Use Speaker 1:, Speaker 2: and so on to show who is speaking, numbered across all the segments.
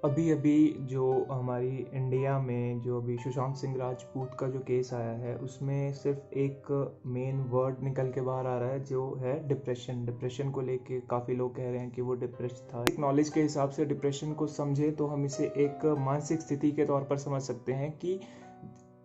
Speaker 1: अभी अभी जो हमारी इंडिया में जो अभी सुशांत सिंह राजपूत का जो केस आया है, उसमें सिर्फ एक मेन वर्ड निकल के बाहर आ रहा है जो है डिप्रेशन। डिप्रेशन को लेके काफ़ी लोग कह रहे हैं कि वो डिप्रेस था। एक नॉलेज के हिसाब से डिप्रेशन को समझे तो हम इसे एक मानसिक स्थिति के तौर पर समझ सकते हैं कि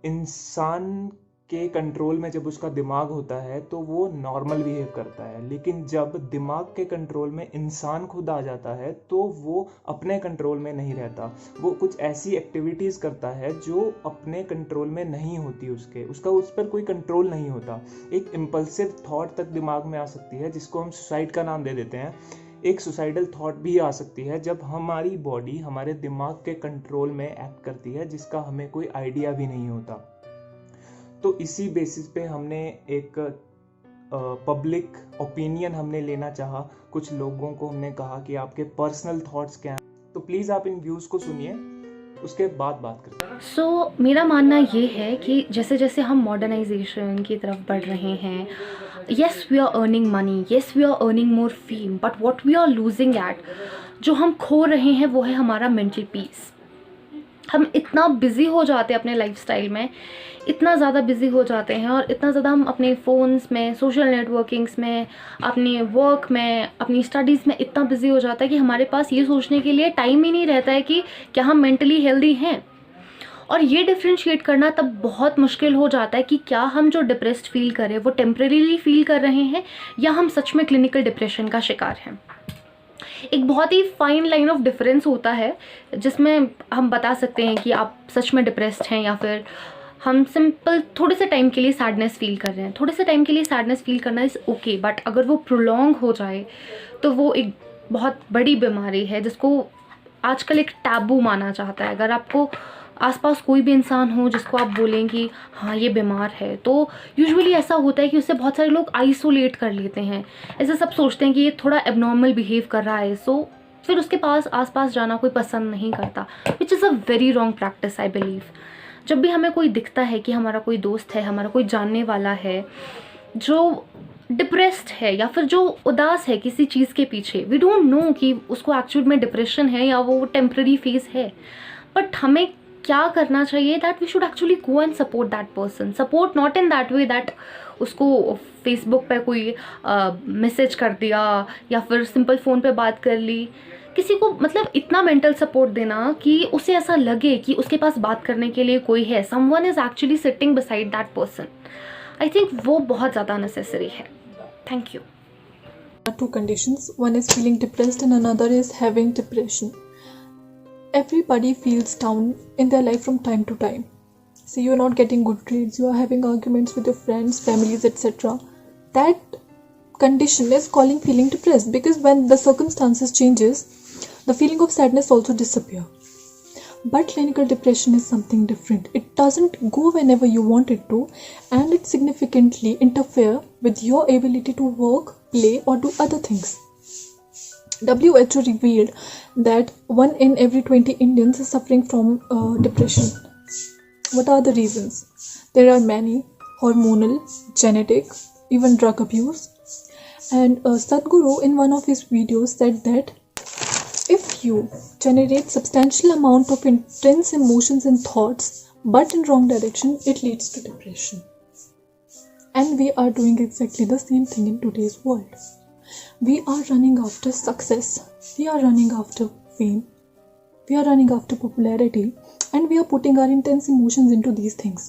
Speaker 1: इंसान के कंट्रोल में जब उसका दिमाग होता है तो वो नॉर्मल बिहेव करता है, लेकिन जब दिमाग के कंट्रोल में इंसान खुद आ जाता है तो वो अपने कंट्रोल में नहीं रहता। वो कुछ ऐसी एक्टिविटीज़ करता है जो अपने कंट्रोल में नहीं होती, उसका उस पर कोई कंट्रोल नहीं होता। एक इम्पल्सिव थॉट तक दिमाग में आ सकती है जिसको हम सुसाइड का नाम दे देते हैं। एक सुसाइडल थॉट भी आ सकती है जब हमारी बॉडी हमारे दिमाग के कंट्रोल में एक्ट करती है जिसका हमें कोई आइडिया भी नहीं होता। तो इसी बेसिस पे हमने एक पब्लिक ओपिनियन हमने लेना चाहा। कुछ लोगों को हमने कहा कि आपके पर्सनल थॉट्स क्या हैं, तो प्लीज़ आप इन व्यूज़ को सुनिए, उसके बाद बात करते हैं।
Speaker 2: मेरा मानना ये है कि जैसे जैसे हम मॉडर्नाइजेशन की तरफ बढ़ रहे हैं, yes we are earning money, yes we are earning more fame, but what we are losing at, जो हम खो रहे हैं वो है हमारा मेंटल पीस। हम इतना बिज़ी हो जाते हैं अपने लाइफस्टाइल में, इतना ज़्यादा बिज़ी हो जाते हैं और इतना ज़्यादा हम अपने फ़ोन्स में, सोशल नेटवर्किंग्स में, अपने वर्क में, अपनी स्टडीज़ में इतना बिज़ी हो जाता है कि हमारे पास ये सोचने के लिए टाइम ही नहीं रहता है कि क्या हम मेंटली हेल्दी हैं। और ये डिफ्रेंशिएट करना तब बहुत मुश्किल हो जाता है कि क्या हम जो डिप्रेस्ड फील कर रहे हैं वो टेम्परेरीली फील कर रहे हैं या हम सच में क्लिनिकल डिप्रेशन का शिकार हैं। एक बहुत ही फाइन लाइन ऑफ डिफरेंस होता है जिसमें हम बता सकते हैं कि आप सच में डिप्रेस्ड हैं या फिर हम सिंपल थोड़े से टाइम के लिए सैडनेस फील कर रहे हैं। थोड़े से टाइम के लिए सैडनेस फील करना इज़ ओके, बट अगर वो प्रोलॉन्ग हो जाए तो वो एक बहुत बड़ी बीमारी है जिसको आजकल एक टैबू माना जाता है। अगर आपको आसपास कोई भी इंसान हो जिसको आप बोलें कि हाँ ये बीमार है, तो यूजुअली ऐसा होता है कि उससे बहुत सारे लोग आइसोलेट कर लेते हैं। ऐसे सब सोचते हैं कि ये थोड़ा एबनॉर्मल बिहेव कर रहा है, सो फिर उसके पास आसपास जाना कोई पसंद नहीं करता, which is a very wrong practice I believe. जब भी हमें कोई दिखता है कि हमारा कोई दोस्त है, हमारा कोई जानने वाला है जो डिप्रेस्ड है या फिर जो उदास है किसी चीज़ के पीछे, वी डोंट नो कि उसको एक्चुअल में डिप्रेशन है या वो टेम्प्रेरी फेज है, बट हमें क्या करना चाहिए that we should actually go and support that person. Support not in that way that उसको फेसबुक पे कोई मैसेज कर दिया या फिर सिंपल फ़ोन पे बात कर ली। किसी को मतलब इतना मेंटल सपोर्ट देना कि उसे ऐसा लगे कि उसके पास बात करने के लिए कोई है, someone is actually sitting beside that person. I think वो बहुत ज़्यादा नेसेसरी है। Thank you.
Speaker 3: Two conditions. One is feeling depressed and another is having depression. Everybody feels down in their life from time to time. See, you're not getting good grades, you are having arguments with your friends, families, etc. That condition is calling feeling depressed, because when the circumstances changes, the feeling of sadness also disappear. But clinical depression is something different. It doesn't go whenever you want it to, and it significantly interfere with your ability to work, play, or do other things. WHO revealed that 1 in every 20 Indians is suffering from depression. What are the reasons? There are many: hormonal, genetic, even drug abuse. And Sadhguru in one of his videos said that if you generate substantial amount of intense emotions and thoughts but in wrong direction, it leads to depression. And we are doing exactly the same thing in today's world. We are running after success, we are running after fame, we are running after popularity, and we are putting our intense emotions into these things.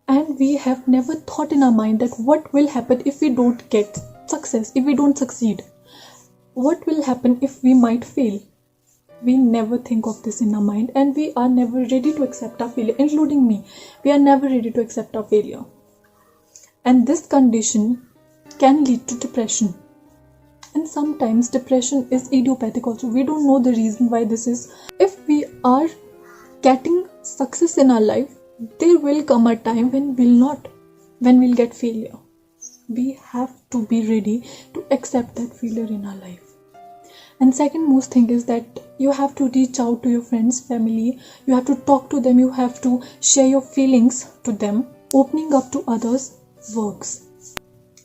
Speaker 3: And we have never thought in our mind that what will happen if we don't get success, if we don't succeed. What will happen if we might fail? We never think of this in our mind, and we are never ready to accept our failure, including me. We are never ready to accept our failure. And this condition can lead to depression. And sometimes depression is idiopathic also. We don't know the reason why this is. If we are getting success in our life, there will come a time when we'll get failure. We have to be ready to accept that failure in our life. And second most thing is that you have to reach out to your friends, family. You have to talk to them. You have to share your feelings to them. Opening up to others works.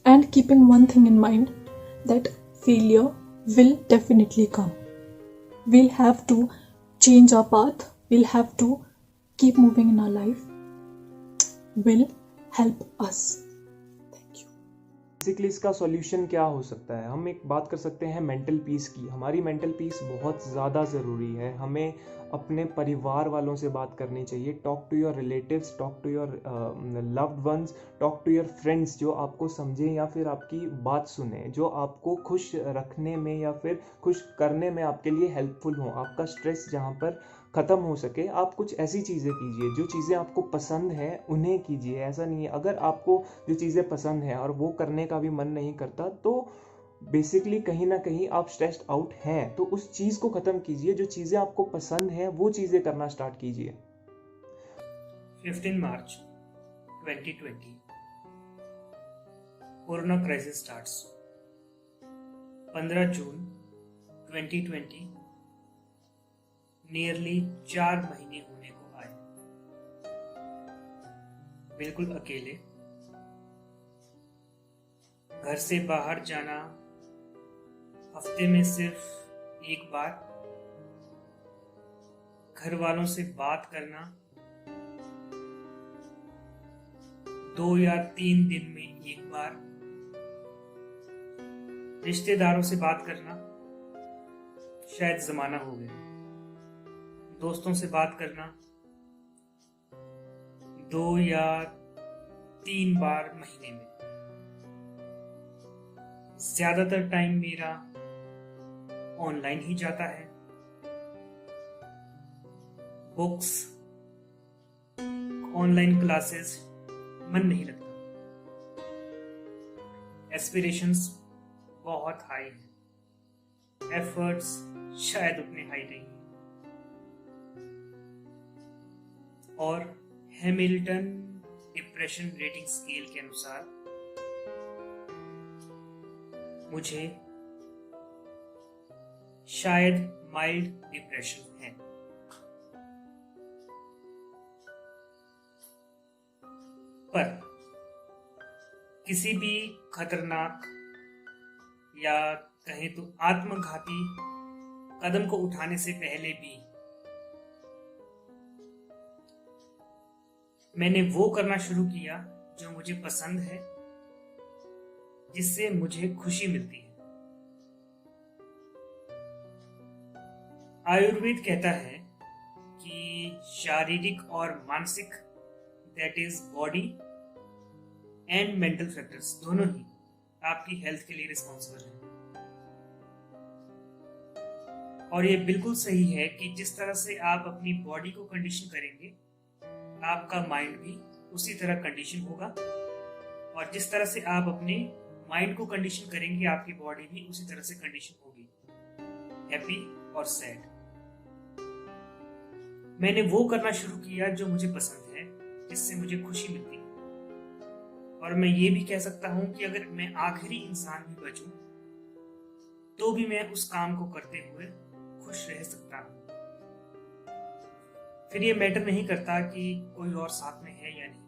Speaker 3: And keeping one thing in mind, that failure will definitely come. We'll have to change our path, we'll have to keep moving in our life, will help us. Thank you.
Speaker 1: Basically इसका solution क्या हो सकता है? हम एक बात कर सकते हैं मेंटल पीस की। हमारी मेंटल पीस बहुत ज़्यादा ज़रूरी है। हमें अपने परिवार वालों से बात करनी चाहिए। Talk to your relatives, talk to your loved ones, talk to your friends, जो आपको समझें या फिर आपकी बात सुने, जो आपको खुश रखने में या फिर खुश करने में आपके लिए हेल्पफुल हो। आपका स्ट्रेस जहाँ पर ख़त्म हो सके, आप कुछ ऐसी चीज़ें कीजिए, जो चीज़ें आपको पसंद हैं उन्हें कीजिए। ऐसा नहीं है, अगर आपको जो चीज़ें पसंद हैं और वो करने का भी मन नहीं करता, तो बेसिकली कहीं ना कहीं आप स्ट्रेस्ड आउट हैं। तो उस चीज़ को ख़त्म कीजिए, जो चीज़ें आपको पसंद हैं वो चीज़ें करना स्टार्ट कीजिए।
Speaker 4: 15 मार्च 2020 कोरोना क्राइसिस स्टार्ट्स। 15 जून 2020 नियरली 4 महीने होने को आए, बिल्कुल अकेले। घर से बाहर जाना हफ्ते में सिर्फ एक बार, घर वालों से बात करना 2 या 3 दिन में एक बार, रिश्तेदारों से बात करना शायद जमाना हो गया, दोस्तों से बात करना 2 या 3 बार महीने में। ज्यादातर टाइम मेरा ऑनलाइन ही जाता है। बुक्स, ऑनलाइन क्लासेस मन नहीं लगता। एस्पिरेशंस बहुत हाई हैं, एफर्ट्स शायद उतने हाई नहीं। और हैमिल्टन डिप्रेशन रेटिंग स्केल के अनुसार मुझे शायद माइल्ड डिप्रेशन है। पर किसी भी खतरनाक या कहें तो आत्मघाती कदम को उठाने से पहले भी मैंने वो करना शुरू किया जो मुझे पसंद है, जिससे मुझे खुशी मिलती है। आयुर्वेद कहता है कि शारीरिक और मानसिक, that is body and mental factors, दोनों ही आपकी हेल्थ के लिए रिस्पॉन्सिबल हैं। और ये बिल्कुल सही है कि जिस तरह से आप अपनी बॉडी को कंडीशन करेंगे, आपका माइंड भी उसी तरह कंडीशन होगा, और जिस तरह से आप अपने माइंड को कंडीशन करेंगे, आपकी बॉडी भी उसी तरह से कंडीशन होगी, हैप्पी और सैड। मैंने वो करना शुरू किया जो मुझे पसंद है, जिससे मुझे खुशी मिलती है। और मैं ये भी कह सकता हूं कि अगर मैं आखिरी इंसान भी बचूं, तो भी मैं उस काम को करते हुए खुश रह सकता हूं। फिर ये मैटर नहीं करता कि कोई और साथ में है या नहीं।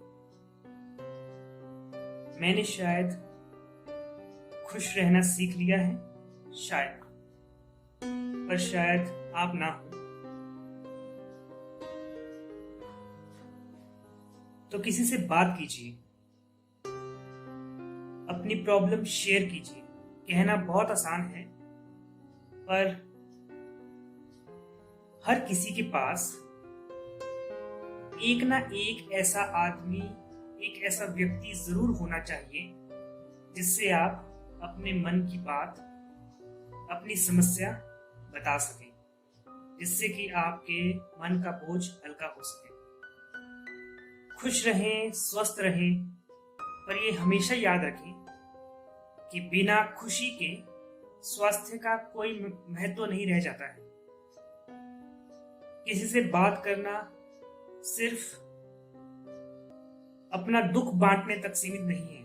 Speaker 4: मैंने शायद खुश रहना सीख लिया है, शायद, पर शायद आप ना हो। तो किसी से बात कीजिए, अपनी प्रॉब्लम शेयर कीजिए। कहना बहुत आसान है, पर हर किसी के पास एक ना एक ऐसा आदमी, एक ऐसा व्यक्ति जरूर होना चाहिए जिससे आप अपने मन की बात, अपनी समस्या बता सकें, जिससे कि आपके मन का बोझ हल्का हो सके। खुश रहें, स्वस्थ रहें, पर ये हमेशा याद रखें कि बिना खुशी के स्वास्थ्य का कोई महत्व नहीं रह जाता है। किसी से बात करना सिर्फ अपना दुख बांटने तक सीमित नहीं है।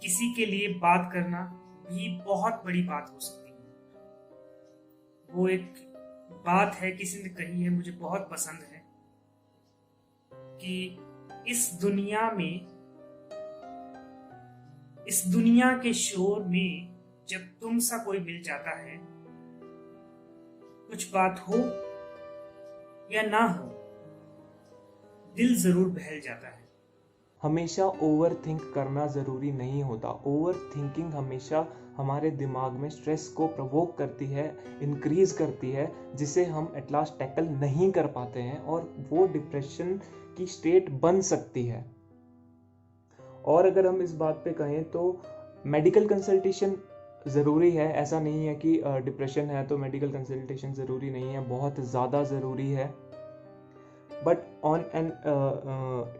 Speaker 4: किसी के लिए बात करना भी बहुत बड़ी बात हो सकती है। वो एक बात है, किसी ने कही है, मुझे बहुत पसंद है, कि इस दुनिया के शोर में जब तुम सा कोई मिल जाता है, कुछ बात हो या ना हो, दिल जरूर बहल जाता है।
Speaker 1: हमेशा ओवर थिंक करना ज़रूरी नहीं होता। ओवर थिंकिंग हमेशा हमारे दिमाग में स्ट्रेस को प्रोवोक करती है, इंक्रीज करती है, जिसे हम एट लास्ट टैकल नहीं कर पाते हैं और वो डिप्रेशन की स्टेट बन सकती है। और अगर हम इस बात पे कहें तो मेडिकल कंसल्टेशन ज़रूरी है। ऐसा नहीं है कि डिप्रेशन है तो मेडिकल कंसल्टेशन ज़रूरी नहीं है, बहुत ज़्यादा ज़रूरी है। बट ऑन एन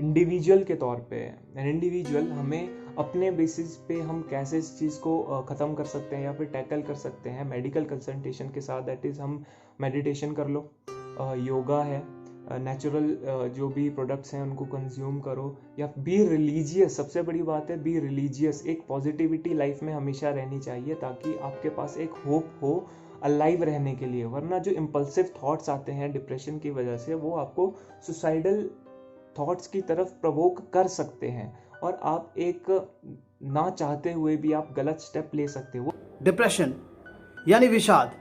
Speaker 1: इंडिविजुअल के तौर पे, एन इंडिविजुअल, हमें अपने बेसिस पे हम कैसे इस चीज़ को ख़त्म कर सकते हैं या फिर टैकल कर सकते हैं मेडिकल कंसल्टेशन के साथ। दैट इज़ हम मेडिटेशन कर लो, योगा है, नेचुरल जो भी प्रोडक्ट्स हैं उनको कंज्यूम करो, या बी रिलीजियस। सबसे बड़ी बात है बी रिलीजियस। एक पॉजिटिविटी लाइफ में हमेशा रहनी चाहिए ताकि आपके पास एक होप हो अलाइव रहने के लिए। वरना जो इम्पल्सिव थॉट्स आते हैं डिप्रेशन की वजह से, वो आपको सुसाइडल थॉट्स की तरफ प्रवोक कर सकते हैं और आप एक ना चाहते हुए भी आप गलत स्टेप ले सकते हो।
Speaker 5: डिप्रेशन यानी विषाद,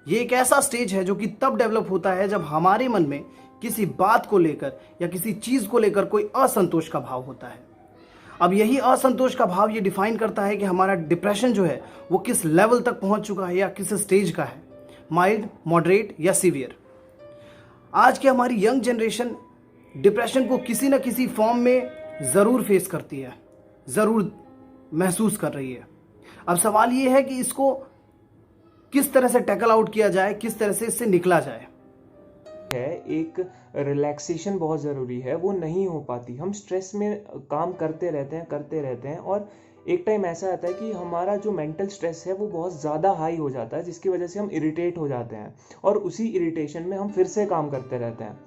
Speaker 5: ये एक ऐसा स्टेज है जो कि तब डेवलप होता है जब हमारे मन में किसी बात को लेकर या किसी चीज को लेकर कोई असंतोष का भाव होता है। अब यही असंतोष का भाव ये डिफाइन करता है कि हमारा डिप्रेशन जो है वो किस लेवल तक पहुंच चुका है या किस स्टेज का है, माइल्ड, मॉडरेट या सीवियर। आज की हमारी यंग जनरेशन डिप्रेशन को किसी न किसी फॉर्म में ज़रूर फेस करती है, ज़रूर महसूस कर रही है। अब सवाल ये है कि इसको किस तरह से टैकल आउट किया जाए, किस तरह से इससे निकला जाए।
Speaker 1: है एक रिलैक्सेशन बहुत ज़रूरी है, वो नहीं हो पाती। हम स्ट्रेस में काम करते रहते हैं और एक टाइम ऐसा आता है कि हमारा जो मेंटल स्ट्रेस है वो बहुत ज़्यादा हाई हो जाता है, जिसकी वजह से हम इरिटेट हो जाते हैं और उसी इरिटेशन में हम फिर से काम करते रहते हैं।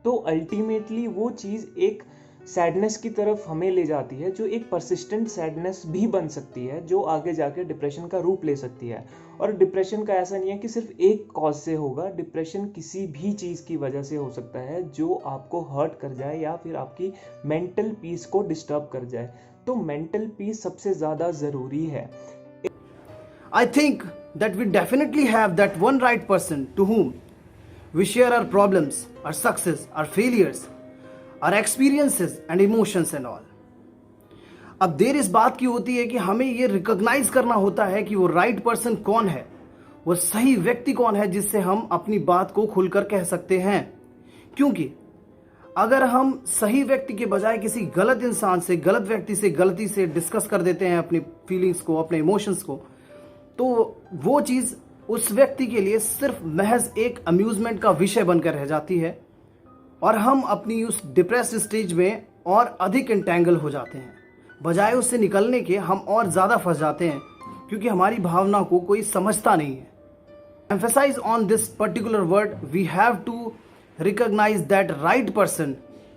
Speaker 1: तो अल्टीमेटली वो चीज़ एक सैडनेस की तरफ हमें ले जाती है, जो एक परसिस्टेंट सैडनेस भी बन सकती है, जो आगे जाके डिप्रेशन का रूप ले सकती है। और डिप्रेशन का ऐसा नहीं है कि सिर्फ एक कॉज से होगा, डिप्रेशन किसी भी चीज़ की वजह से हो सकता है जो आपको हर्ट कर जाए या फिर आपकी मेंटल पीस को डिस्टर्ब कर जाए। तो मेंटल पीस सबसे ज़्यादा ज़रूरी है।
Speaker 5: I think that we definitely have that one right person to whom we share our problems, our success, our failures, our experiences and emotions and all. अब देर इस बात की होती है कि हमें ये रिकॉग्नाइज करना होता है कि वो राइट पर्सन कौन है, वो सही व्यक्ति कौन है जिससे हम अपनी बात को खुलकर कह सकते हैं। क्योंकि अगर हम सही व्यक्ति के बजाय किसी गलत इंसान से, गलत व्यक्ति से गलती से डिस्कस कर देते हैं अपनी फीलिंग्स को, अपने इमोशंस को, तो वो चीज़ उस व्यक्ति के लिए सिर्फ महज एक अम्यूजमेंट का विषय बनकर रह जाती है और हम अपनी उस डिप्रेस्ड स्टेज में और अधिक इंटैंगल हो जाते हैं। बजाय उससे निकलने के हम और ज़्यादा फंस जाते हैं क्योंकि हमारी भावना को कोई समझता नहीं है। Emphasize on this particular word, we have to recognize that right person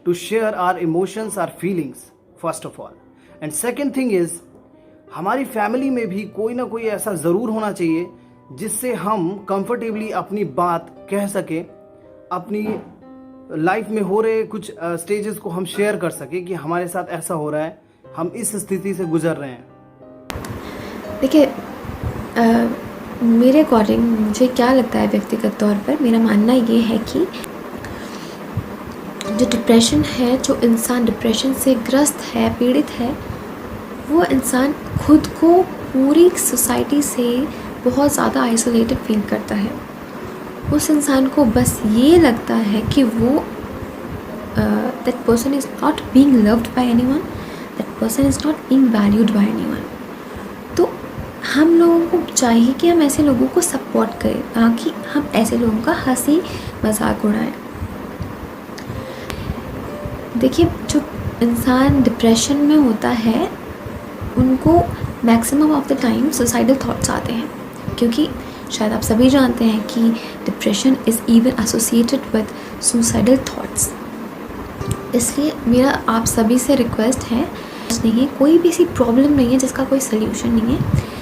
Speaker 5: to share our emotions, our feelings first of all, and second thing is हमारी फैमिली में भी कोई ना कोई ऐसा ज़रूर होना चाहिए जिससे हम कंफर्टेबली अपनी बात कह सकें, अपनी लाइफ में हो रहे कुछ स्टेजेस को हम शेयर कर सकें कि हमारे साथ ऐसा हो रहा है, हम इस स्थिति से गुजर रहे हैं।
Speaker 2: देखिए, मेरे अकॉर्डिंग मुझे क्या लगता है, व्यक्तिगत तौर पर मेरा मानना ये है कि जो डिप्रेशन है, जो इंसान डिप्रेशन से ग्रस्त है, पीड़ित है, वो इंसान खुद को पूरी सोसाइटी से बहुत ज़्यादा आइसोलेटेड फील करता है। उस इंसान को बस ये लगता है कि वो that person is not being loved by anyone, that person is not being valued bye anyone. तो हम लोगों को चाहिए कि हम ऐसे लोगों को सपोर्ट करें, ना कि हम ऐसे लोगों का हंसी मजाक उड़ाएं। देखिए, जो इंसान डिप्रेशन में होता है उनको maximum of the time suicidal thoughts आते हैं, क्योंकि शायद आप सभी जानते हैं कि depression is even associated with suicidal thoughts. इसलिए मेरा आप सभी से रिक्वेस्ट है, नहीं है कोई भी ऐसी प्रॉब्लम नहीं है जिसका कोई सल्यूशन नहीं है।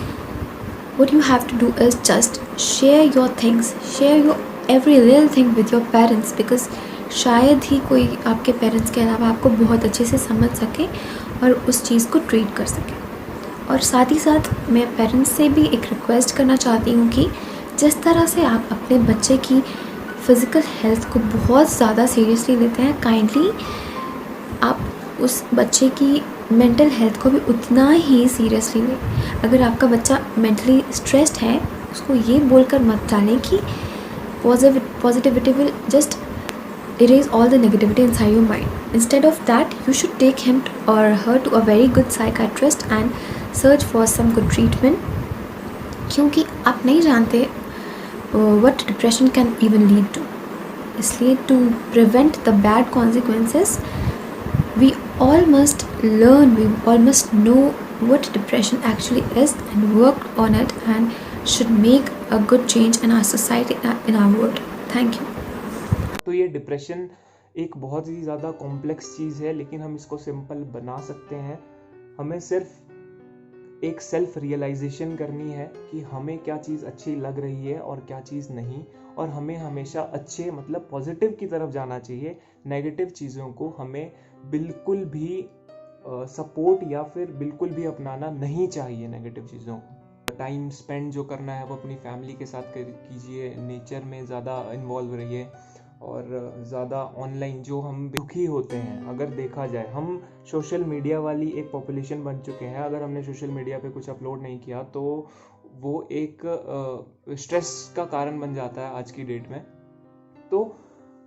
Speaker 2: What you have to do is just share your things, share your every little thing with your parents, because शायद ही कोई आपके पेरेंट्स के अलावा आपको बहुत अच्छे से समझ सके और उस चीज़ को ट्रीट कर सके। और साथ ही साथ मैं पेरेंट्स से भी एक रिक्वेस्ट करना चाहती हूँ कि जिस तरह से आप अपने बच्चे की फिज़िकल हेल्थ को बहुत ज़्यादा सीरियसली लेते हैं, काइंडली आप उस बच्चे की मेंटल हेल्थ को भी उतना ही सीरियसली लें। अगर आपका बच्चा मेंटली स्ट्रेस्ड है, उसको ये बोलकर मत डालें कि positivity will just erase all the negativity inside your mind. Instead of that, you should take him or her to a very good psychiatrist and search for some good treatment, क्योंकि आप नहीं जानते what depression can even lead to. इसलिए to prevent the bad consequences, we all must learn, we all must know what depression actually is and work on it and should make a good change in our society, in our world. Thank you.
Speaker 1: तो ये depression एक बहुत ही ज़्यादा complex चीज़ है, लेकिन हम इसको simple बना सकते हैं। हमें सिर्फ एक सेल्फ रियलाइजेशन करनी है कि हमें क्या चीज़ अच्छी लग रही है और क्या चीज़ नहीं, और हमें हमेशा अच्छे मतलब पॉजिटिव की तरफ जाना चाहिए। नेगेटिव चीज़ों को हमें बिल्कुल भी सपोर्ट या फिर बिल्कुल भी अपनाना नहीं चाहिए। नेगेटिव चीज़ों को टाइम स्पेंड जो करना है वो अपनी फैमिली के साथ कीजिए, नेचर में ज़्यादा इन्वॉल्व रहिए, और ज़्यादा ऑनलाइन जो हम दुखी होते हैं, अगर देखा जाए हम सोशल मीडिया वाली एक पॉपुलेशन बन चुके हैं। अगर हमने सोशल मीडिया पे कुछ अपलोड नहीं किया तो वो एक स्ट्रेस का कारण बन जाता है आज की डेट में। तो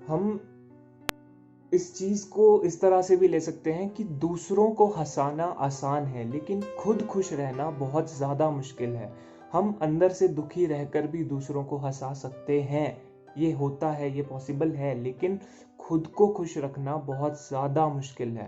Speaker 1: हम इस चीज़ को इस तरह से भी ले सकते हैं कि दूसरों को हंसाना आसान है, लेकिन खुद खुश रहना बहुत ज़्यादा मुश्किल है। हम अंदर से दुखी रहकर भी दूसरों को हंसा सकते हैं, ये होता है, ये पॉसिबल है, लेकिन खुद को खुश रखना बहुत ज़्यादा मुश्किल है।